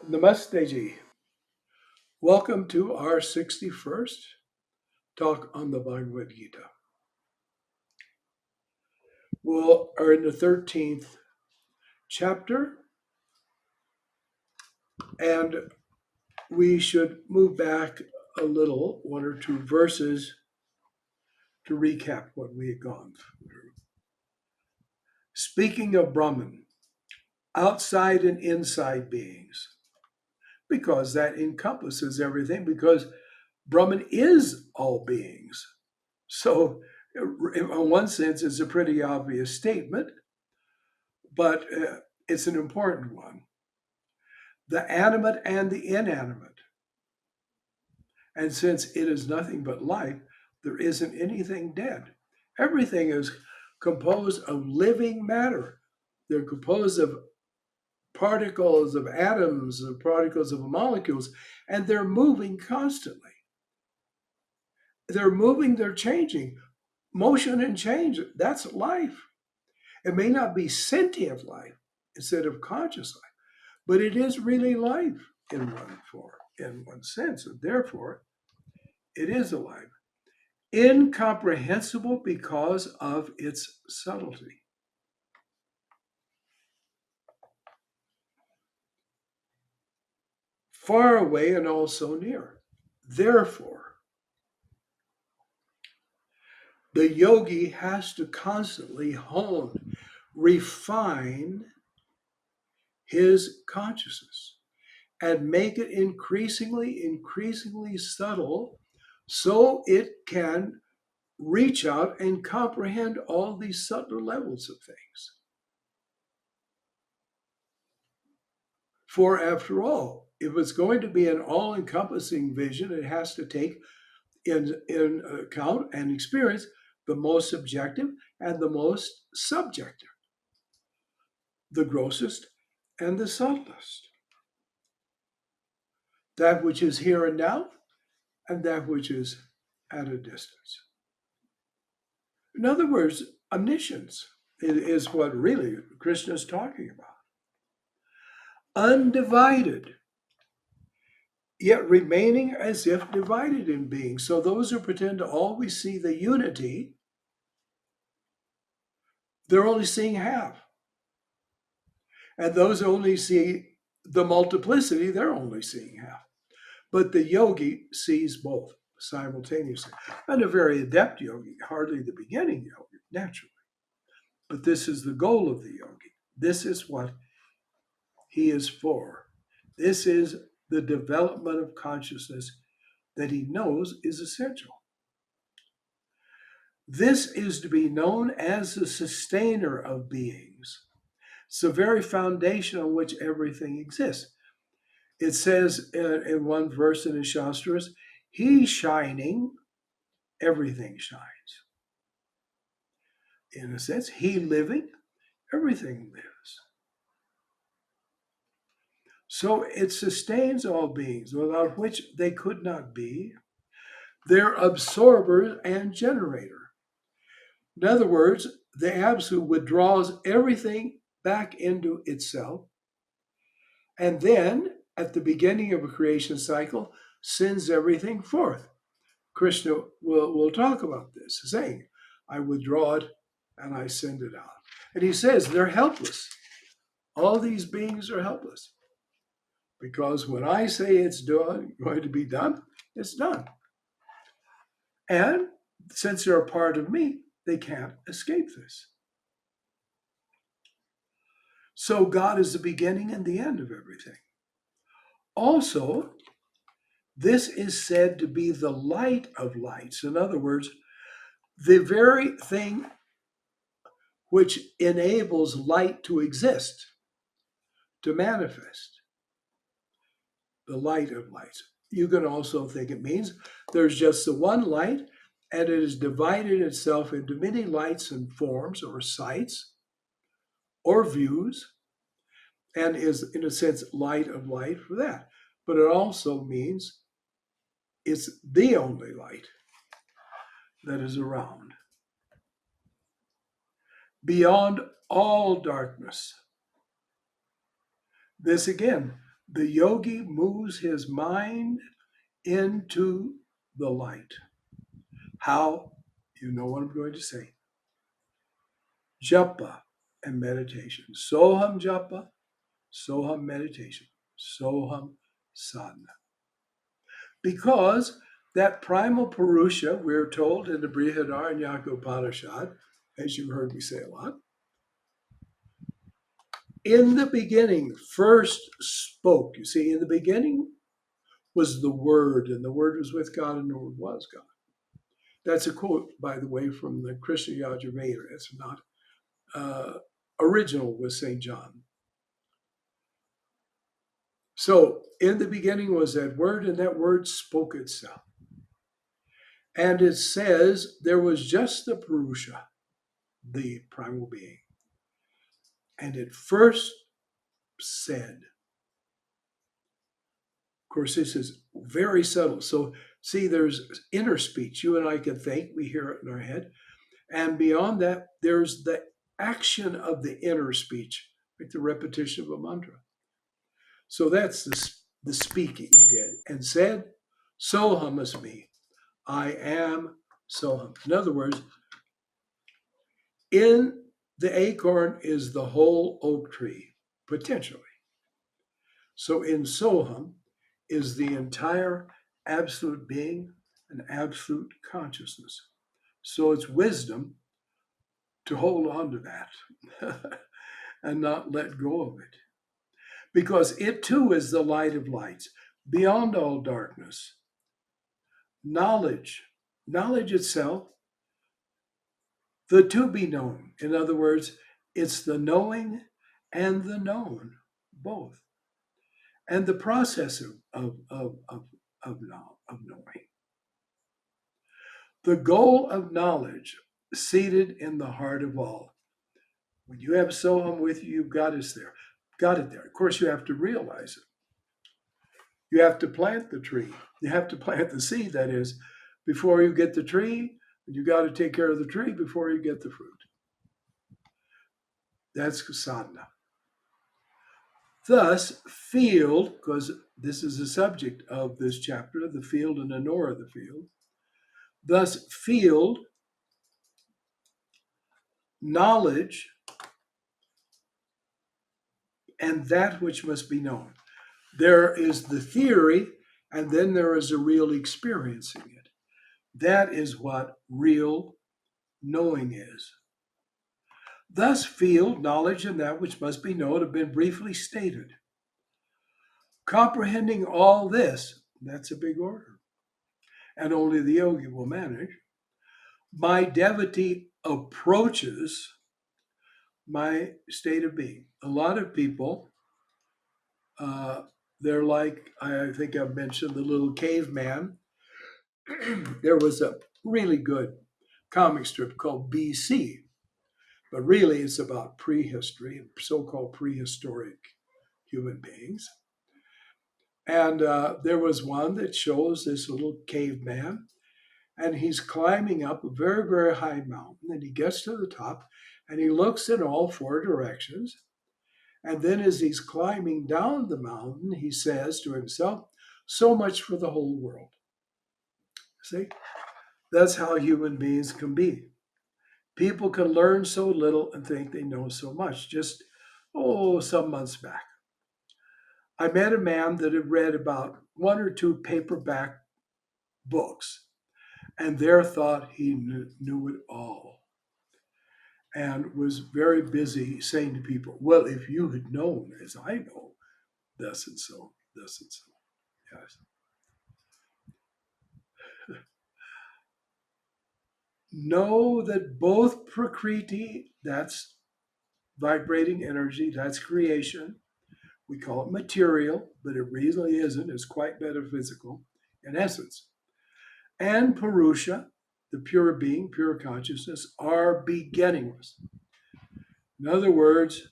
Namaste ji. Welcome to our 61st talk on the Bhagavad Gita. We are in the 13th chapter, and we should move back a little, one or two verses, to recap what we had gone through. Speaking of Brahman, outside and inside beings, because that encompasses everything, because Brahman is all beings. So, in one sense, it's a pretty obvious statement, but it's an important one. The animate and the inanimate. And since it is nothing but life, there isn't anything dead. Everything is composed of living matter. They're composed of particles, of atoms, of particles of molecules, and they're moving constantly. They're moving, they're changing. Motion and change, that's life. It may not be sentient life instead of conscious life, but it is really life in one sense, and therefore it is alive. Incomprehensible because of its subtlety. Far away and also near. Therefore, the yogi has to constantly hone, refine his consciousness and make it increasingly subtle so it can reach out and comprehend all these subtler levels of things. For after all, if it's going to be an all-encompassing vision, it has to take in account and experience the most subjective and the most subjective, the grossest and the subtlest, that which is here and now and that which is at a distance. In other words, omniscience is what really Krishna is talking about. Undivided, yet remaining as if divided in being. So those who pretend to always see the unity, they're only seeing half. And those who only see the multiplicity, they're only seeing half. But the yogi sees both simultaneously. And a very adept yogi, hardly the beginning yogi, naturally. But this is the goal of the yogi. This is what he is for. This is the development of consciousness that he knows is essential. This is to be known as the sustainer of beings. It's the very foundation on which everything exists. It says in one verse in the Shastras, he shining, everything shines. In a sense, he living, everything lives. So it sustains all beings, without which they could not be. They're absorber and generator. In other words, the Absolute withdraws everything back into itself, and then at the beginning of a creation cycle, sends everything forth. Krishna will talk about this, saying, I withdraw it and I send it out. And he says they're helpless. All these beings are helpless. Because when I say it's going to be done, it's done. And since they're a part of me, they can't escape this. So God is the beginning and the end of everything. Also, this is said to be the light of lights. In other words, the very thing which enables light to exist, to manifest. The light of lights. You can also think it means there's just the one light, and it has divided itself into many lights and forms or sights or views, and is, in a sense, light of light for that. But it also means it's the only light that is around. Beyond all darkness. This again, The yogi moves his mind into the light. How? You know what I'm going to say. Japa and meditation. Soham japa, soham meditation, soham sadhana. Because that primal Purusha, we're told in the Brihadaranyaka Upanishad, as you heard me say a lot, in the beginning first spoke. You see, in the beginning was the Word, and the Word was with God, and the Word was God. That's a quote, by the way, from the Krishna Yajurveda. It's not original with St. John. So in the beginning was that Word, and that Word spoke itself. And it says there was just the Purusha, the primal being. And it first said, of course, this is very subtle. So see, there's inner speech. You and I can think, we hear it in our head. And beyond that, there's the action of the inner speech, like the repetition of a mantra. So that's the speaking he did. And said, Soham is me. I am Soham. In other words, in the acorn is the whole oak tree, potentially. So in Soham is the entire absolute being and absolute consciousness. So it's wisdom to hold on to that and not let go of it. Because it too is the light of lights, beyond all darkness. Knowledge itself, the to be known. In other words, it's the knowing and the known, both. And the process of knowing. The goal of knowledge seated in the heart of all. When you have Soham with you, you've got it there. Got it there. Of course, you have to realize it. You have to plant the tree. You have to plant the seed, that is, before you get the tree. You got to take care of the tree before you get the fruit. That's sadhana. Thus, field, because this is the subject of this chapter, the field and the knower of the field. Thus, field, knowledge, and that which must be known. There is the theory, and then there is a real experiencing it. That is what real knowing is. Thus, field, knowledge, and that which must be known have been briefly stated. Comprehending all this, that's a big order, and only the yogi will manage. My devotee approaches my state of being. A lot of people, they're like, I think I've mentioned the little caveman. There was a really good comic strip called BC, but really it's about prehistory, so-called prehistoric human beings. And there was one that shows this little caveman, and he's climbing up a very, very high mountain, and he gets to the top, and he looks in all four directions. And then as he's climbing down the mountain, he says to himself, so much for the whole world. See, that's how human beings can be. People can learn so little and think they know so much. Just, some months back, I met a man that had read about one or two paperback books, and there thought he knew it all, and was very busy saying to people, well, if you had known as I know, thus and so, thus and so. Yes. Know that both Prakriti, that's vibrating energy, that's creation. We call it material, but it really isn't. It's quite metaphysical in essence. And Purusha, the pure being, pure consciousness, are beginningless. In other words,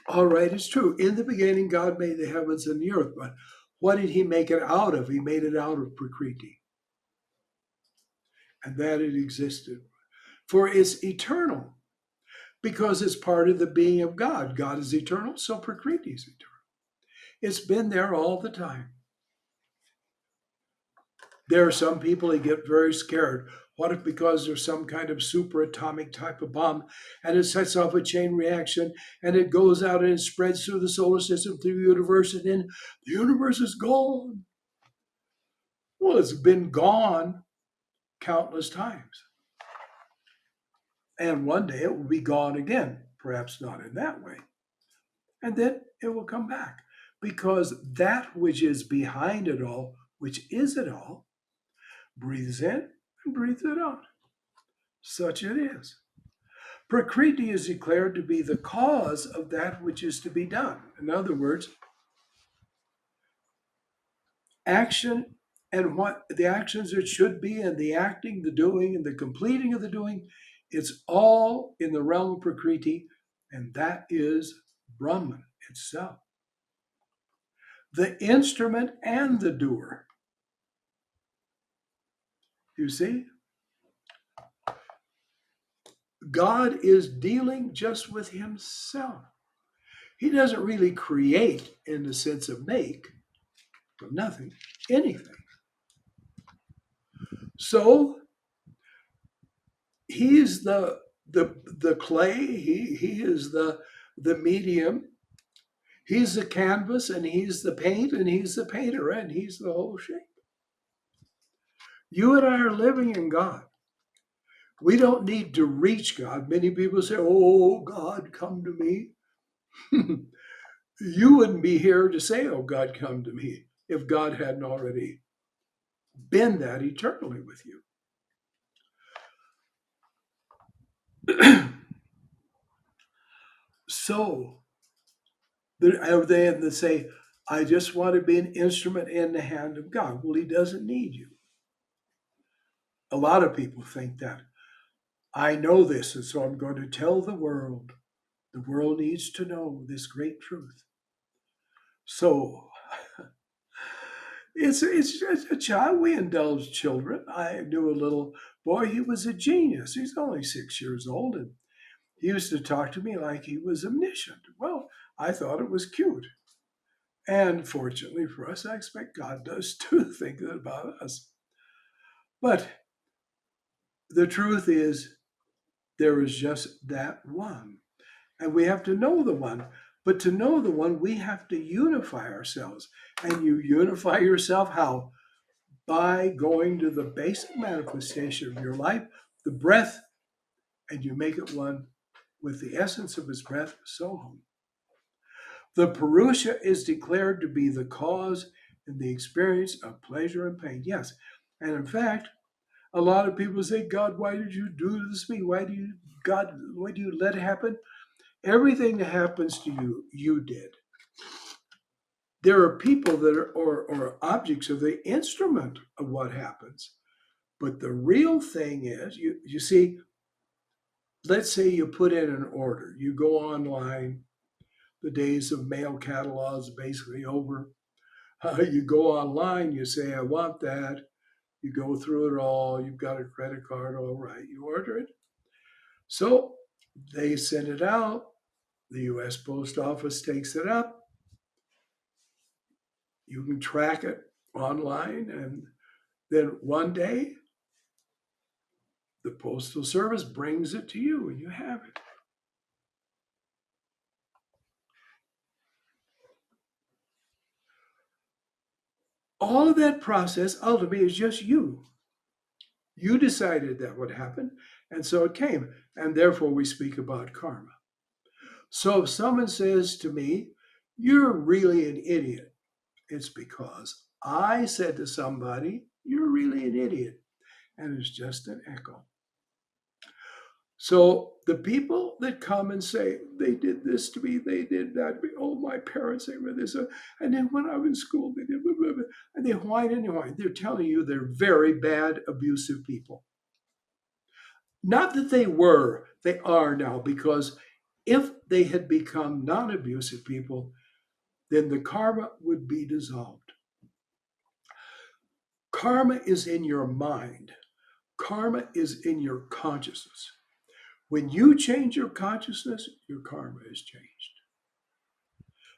all right, it's true. In the beginning, God made the heavens and the earth, but what did he make it out of? He made it out of Prakriti. And that it existed. For it's eternal. because it's part of the being of God. God is eternal, so Prakriti is eternal. It's been there all the time. There are some people that get very scared. What if because there's some kind of superatomic type of bomb and it sets off a chain reaction and it goes out and it spreads through the solar system, through the universe, and then the universe is gone? Well, it's been gone countless times. And one day it will be gone again, perhaps not in that way. And then it will come back because that which is behind it all, which is it all, breathes in and breathes it out. Such it is. Prakriti is declared to be the cause of that which is to be done. In other words, action and what the actions it should be, and the acting, the doing, and the completing of the doing, it's all in the realm of Prakriti, and that is Brahman itself. The instrument and the doer. You see? God is dealing just with himself. He doesn't really create in the sense of make from nothing, anything. So he's the clay, he is the medium, he's the canvas, and he's the paint, and he's the painter, and he's the whole shape. You and I are living in God. We don't need to reach God. Many people say, "Oh, God, come to me." You wouldn't be here to say, "Oh, God, come to me," if God hadn't already been that eternally with you. So they say, "I just want to be an instrument in the hand of God." Well, he doesn't need you. A lot of people think that. I know this, and so I'm going to tell the world. The world needs to know this great truth. So it's just a child. We indulge children. I knew a little boy. He was a genius. He's only 6 years old, and he used to talk to me like he was omniscient. Well, I thought it was cute. And fortunately for us, I expect God does too, think about us. But the truth is, there is just that one. And we have to know the one. But to know the one, we have to unify ourselves. And you unify yourself how? By going to the basic manifestation of your life, the breath, and you make it one with the essence of his breath, Soham. The Purusha is declared to be the cause in the experience of pleasure and pain. Yes. And in fact, a lot of people say, "God, why did you do this to me? Why do you let it happen?" Everything that happens to you, you did. There are people that are, or objects are the instrument of what happens. But the real thing is, you see, let's say you put in an order. You go online, the days of mail catalogs basically over. You go online, you say, "I want that." You go through it all. You've got a credit card, all right. You order it. So they send it out. The U.S. Post Office takes it up. You can track it online. And then one day, the Postal Service brings it to you and you have it. All of that process ultimately is just you. You decided that would happen, and so it came. And therefore, we speak about karma. So if someone says to me, "You're really an idiot," it's because I said to somebody, "You're really an idiot." And it's just an echo. So the people that come and say, "They did this to me, they did that to me, oh, my parents, they were this," and then when I was in school, they did blah, blah, blah, and they whine and they whine. They're telling you they're very bad, abusive people. Not that they were, they are now, because if they had become non-abusive people, then the karma would be dissolved. Karma is in your mind. Karma is in your consciousness. When you change your consciousness, your karma is changed.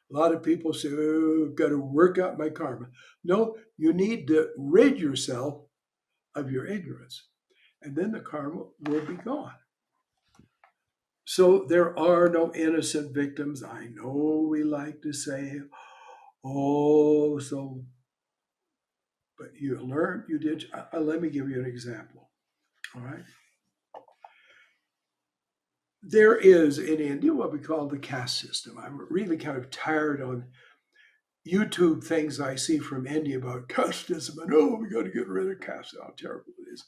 A lot of people say, oh, I've got to work out my karma. No, you need to rid yourself of your ignorance, and then the karma will be gone. So there are no innocent victims. I know we like to say, oh, so, but you learned, you did. Let me give you an example. All right. There is in India what we call the caste system. I'm really kind of tired on YouTube things I see from India about casteism and, oh, we got to get rid of caste, how terrible it is.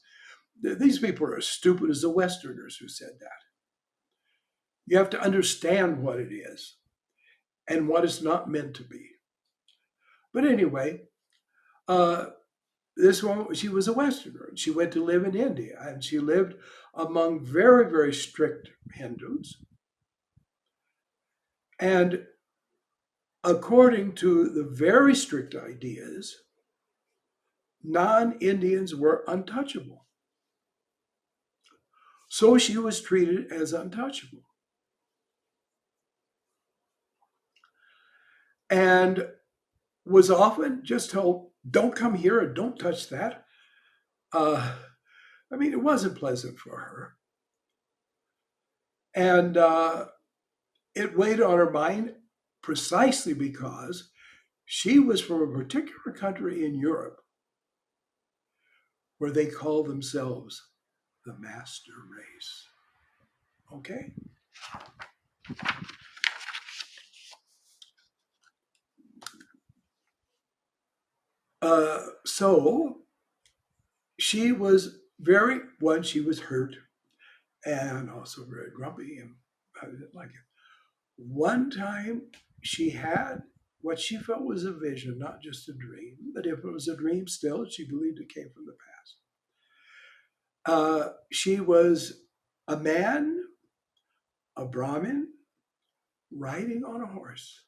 These people are as stupid as the Westerners who said that. You have to understand what it is and what it's not meant to be. But anyway, this woman, she was a Westerner, and she went to live in India, and she lived among very, very strict Hindus. And according to the very strict ideas, non-Indians were untouchable. So she was treated as untouchable. And was often just told, don't come here and don't touch that. It wasn't pleasant for her. And it weighed on her mind precisely because she was from a particular country in Europe where they call themselves the master race. Okay? So she was she was hurt and also very grumpy, and I didn't like it. One time she had what she felt was a vision, not just a dream, but if it was a dream still, she believed it came from the past. She was a man, a Brahmin, riding on a horse.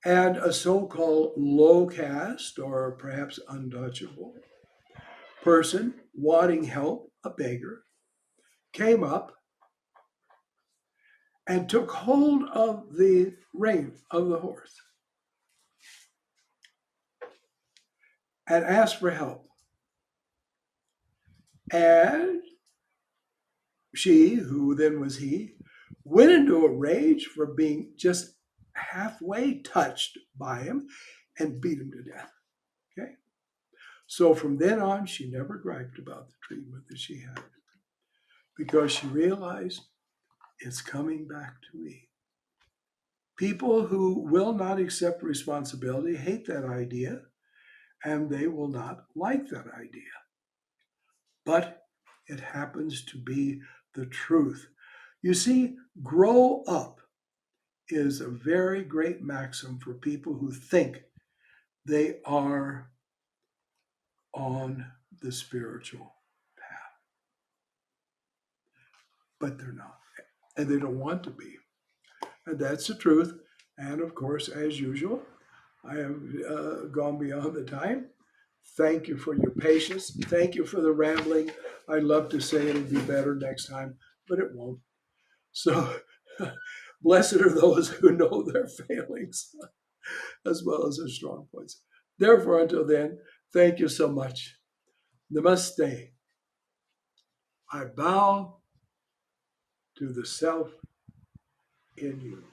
And a so-called low caste, or perhaps untouchable, person wanting help, a beggar, came up and took hold of the rein of the horse and asked for help. And she, who then was he, went into a rage for being just halfway touched by him and beat him to death. Okay? So from then on, she never griped about the treatment that she had because she realized it's coming back to me. People who will not accept responsibility hate that idea, and they will not like that idea. But it happens to be the truth. You see, grow up is a very great maxim for people who think they are on the spiritual path. But they're not, and they don't want to be. And that's the truth. And of course, as usual, I have gone beyond the time. Thank you for your patience. Thank you for the rambling. I'd love to say it'll be better next time, but it won't. So blessed are those who know their failings as well as their strong points. Therefore, until then, thank you so much. Namaste. I bow to the self in you.